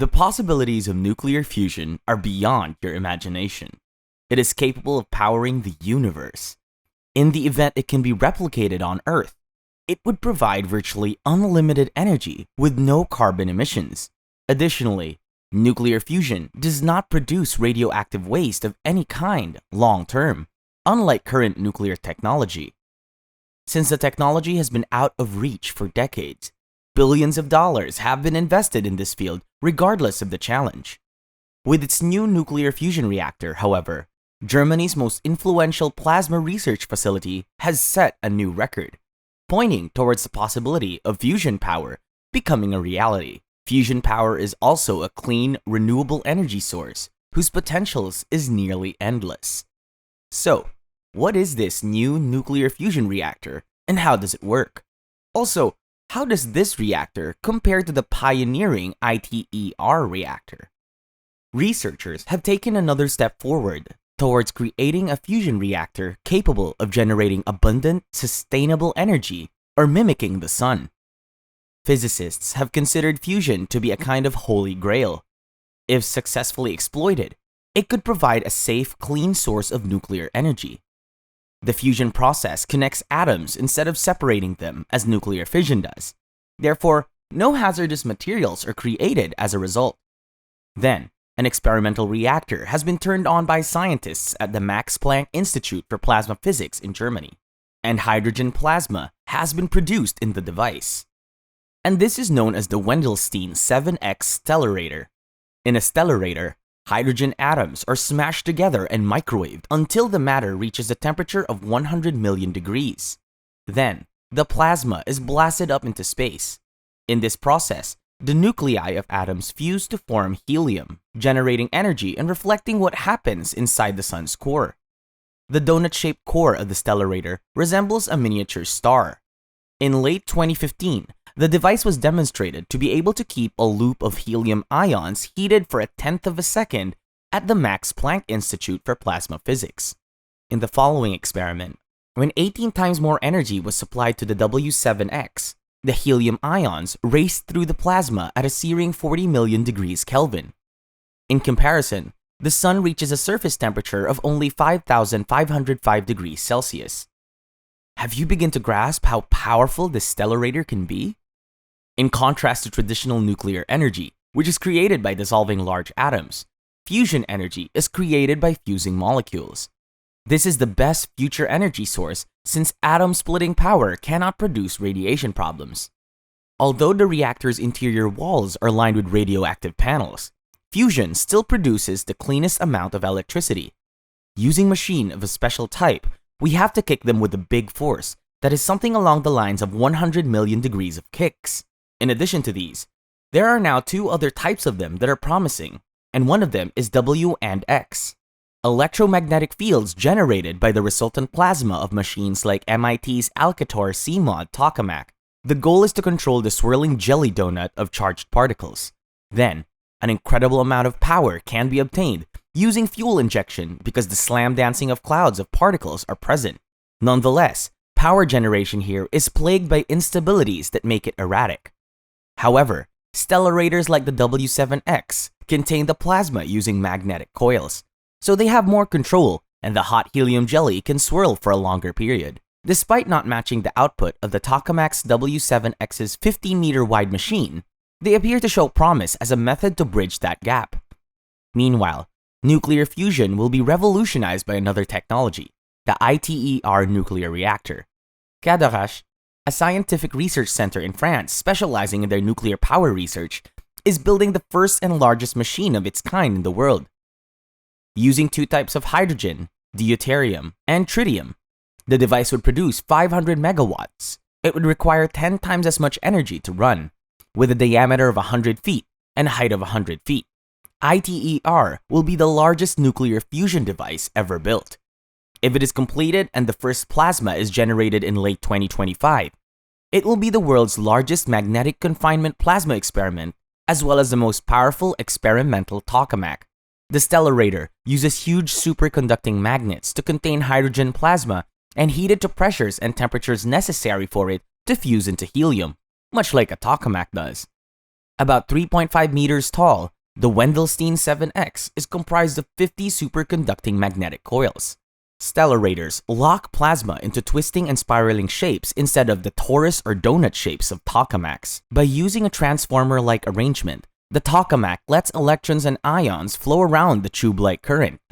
The possibilities of nuclear fusion are beyond your imagination. It is capable of powering the universe. In the event it can be replicated on Earth, it would provide virtually unlimited energy with no carbon emissions. Additionally, nuclear fusion does not produce radioactive waste of any kind long-term, unlike current nuclear technology. Since the technology has been out of reach for decades, billions of dollars have been invested in this field regardless of the challenge. With its new nuclear fusion reactor, however, Germany's most influential plasma research facility has set a new record, pointing towards the possibility of fusion power becoming a reality. Fusion power is also a clean, renewable energy source whose potentials is nearly endless. So, what is this new nuclear fusion reactor and how does it work? Also, how does this reactor compare to the pioneering ITER reactor? Researchers have taken another step forward towards creating a fusion reactor capable of generating abundant, sustainable energy or mimicking the sun. Physicists have considered fusion to be a kind of holy grail. If successfully exploited, it could provide a safe, clean source of nuclear energy. The fusion process connects atoms instead of separating them as nuclear fission does. Therefore, no hazardous materials are created as a result. Then, an experimental reactor has been turned on by scientists at the Max Planck Institute for Plasma Physics in Germany, and hydrogen plasma has been produced in the device. And this is known as the Wendelstein 7X stellarator. In a stellarator, hydrogen atoms are smashed together and microwaved until the matter reaches a temperature of 100 million degrees. Then, the plasma is blasted up into space. In this process, the nuclei of atoms fuse to form helium, generating energy and reflecting what happens inside the sun's core. The donut-shaped core of the stellarator resembles a miniature star. In late 2015, the device was demonstrated to be able to keep a loop of helium ions heated for 1/10 of a second at the Max Planck Institute for Plasma Physics. In the following experiment, when 18 times more energy was supplied to the W7X, the helium ions raced through the plasma at a searing 40 million degrees Kelvin. In comparison, the sun reaches a surface temperature of only 5,505 degrees Celsius. Have you begun to grasp how powerful this stellarator can be? In contrast to traditional nuclear energy, which is created by dissolving large atoms, fusion energy is created by fusing molecules. This is the best future energy source since atom-splitting power cannot produce radiation problems. Although the reactor's interior walls are lined with radioactive panels, fusion still produces the cleanest amount of electricity. Using machine of a special type, we have to kick them with a big force that is something along the lines of 100 million degrees of kicks. In addition to these, there are now two other types of them that are promising, and one of them is W and X. Electromagnetic fields generated by the resultant plasma of machines like MIT's Alcator CMOD tokamak. The goal is to control the swirling jelly donut of charged particles. Then, an incredible amount of power can be obtained using fuel injection because the slam dancing of clouds of particles are present. Nonetheless, power generation here is plagued by instabilities that make it erratic. However, stellarators like the W7X contain the plasma using magnetic coils, so they have more control and the hot helium jelly can swirl for a longer period. Despite not matching the output of the tokamak's W7X's 15-meter wide machine, they appear to show promise as a method to bridge that gap. Meanwhile, nuclear fusion will be revolutionized by another technology, the ITER nuclear reactor. Cadarache, a scientific research center in France specializing in their nuclear power research, is building the first and largest machine of its kind in the world. Using two types of hydrogen, deuterium and tritium, the device would produce 500 megawatts. It would require 10 times as much energy to run, with a diameter of 100 feet and a height of 100 feet. ITER will be the largest nuclear fusion device ever built. If it is completed and the first plasma is generated in late 2025, it will be the world's largest magnetic confinement plasma experiment, as well as the most powerful experimental tokamak. The stellarator uses huge superconducting magnets to contain hydrogen plasma and heat it to pressures and temperatures necessary for it to fuse into helium, much like a tokamak does. About 3.5 meters tall, the Wendelstein 7X is comprised of 50 superconducting magnetic coils. Stellarators lock plasma into twisting and spiraling shapes instead of the torus or donut shapes of tokamaks. By using a transformer-like arrangement, the tokamak lets electrons and ions flow around the tube-like current.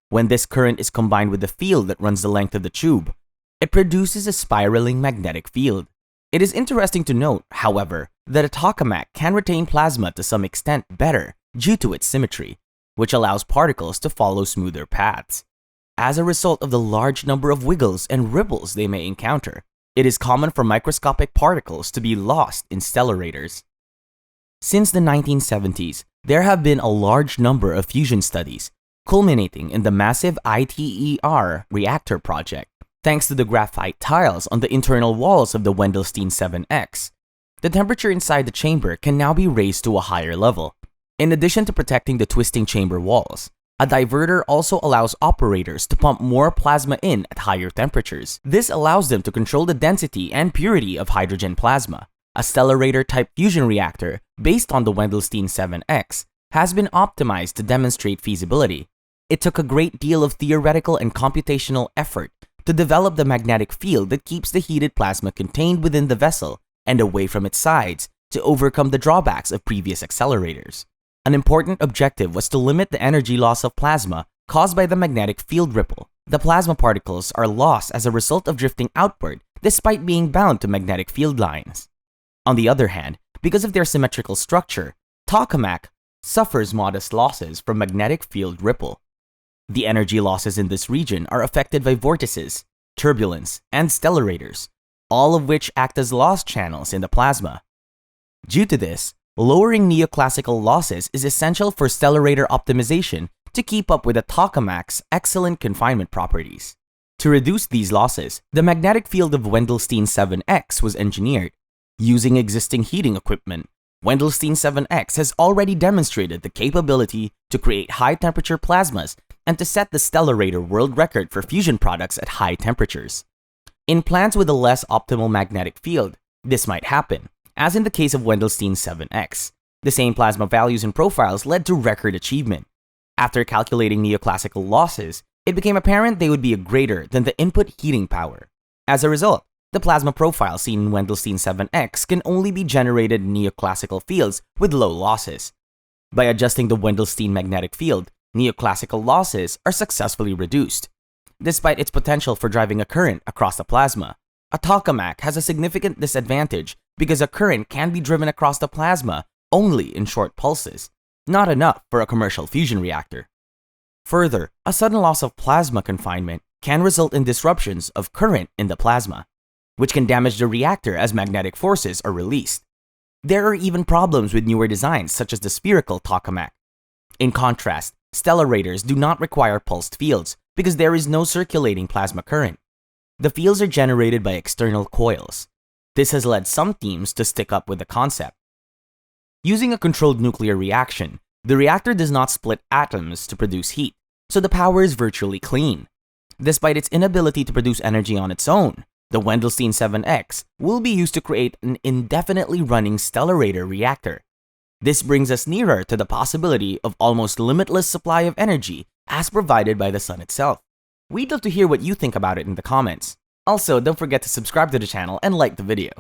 When this current is combined with the field that runs the length of the tube, it produces a spiraling magnetic field. It is interesting to note, however, that a tokamak can retain plasma to some extent better due to its symmetry, which allows particles to follow smoother paths. As a result of the large number of wiggles and ripples they may encounter, it is common for microscopic particles to be lost in stellarators. Since the 1970s, there have been a large number of fusion studies, culminating in the massive ITER Reactor project. Thanks to the graphite tiles on the internal walls of the Wendelstein 7X, the temperature inside the chamber can now be raised to a higher level. In addition to protecting the twisting chamber walls, a diverter also allows operators to pump more plasma in at higher temperatures. This allows them to control the density and purity of hydrogen plasma. A stellarator-type fusion reactor based on the Wendelstein 7X has been optimized to demonstrate feasibility. It took a great deal of theoretical and computational effort to develop the magnetic field that keeps the heated plasma contained within the vessel and away from its sides to overcome the drawbacks of previous accelerators. An important objective was to limit the energy loss of plasma caused by the magnetic field ripple. The plasma particles are lost as a result of drifting outward despite being bound to magnetic field lines. On the other hand, because of their symmetrical structure, tokamak suffers modest losses from magnetic field ripple. The energy losses in this region are affected by vortices, turbulence, and stellarators, all of which act as loss channels in the plasma. Due to this, lowering neoclassical losses is essential for stellarator optimization to keep up with the tokamak's excellent confinement properties. To reduce these losses, the magnetic field of Wendelstein 7X was engineered. Using existing heating equipment, Wendelstein 7X has already demonstrated the capability to create high-temperature plasmas and to set the stellarator world record for fusion products at high temperatures. In plants with a less optimal magnetic field, this might happen, as in the case of Wendelstein 7X. The same plasma values and profiles led to record achievement. After calculating neoclassical losses, it became apparent they would be greater than the input heating power. As a result, the plasma profile seen in Wendelstein 7X can only be generated in neoclassical fields with low losses. By adjusting the Wendelstein magnetic field, neoclassical losses are successfully reduced. Despite its potential for driving a current across the plasma, a tokamak has a significant disadvantage because a current can be driven across the plasma only in short pulses, not enough for a commercial fusion reactor. Further, a sudden loss of plasma confinement can result in disruptions of current in the plasma, which can damage the reactor as magnetic forces are released. There are even problems with newer designs such as the spherical tokamak. In contrast, stellarators do not require pulsed fields because there is no circulating plasma current. The fields are generated by external coils. This has led some teams to stick up with the concept. Using a controlled nuclear reaction, the reactor does not split atoms to produce heat, so the power is virtually clean. Despite its inability to produce energy on its own, the Wendelstein 7X will be used to create an indefinitely running stellarator reactor. This brings us nearer to the possibility of almost limitless supply of energy as provided by the sun itself. We'd love to hear what you think about it in the comments. Also, don't forget to subscribe to the channel and like the video.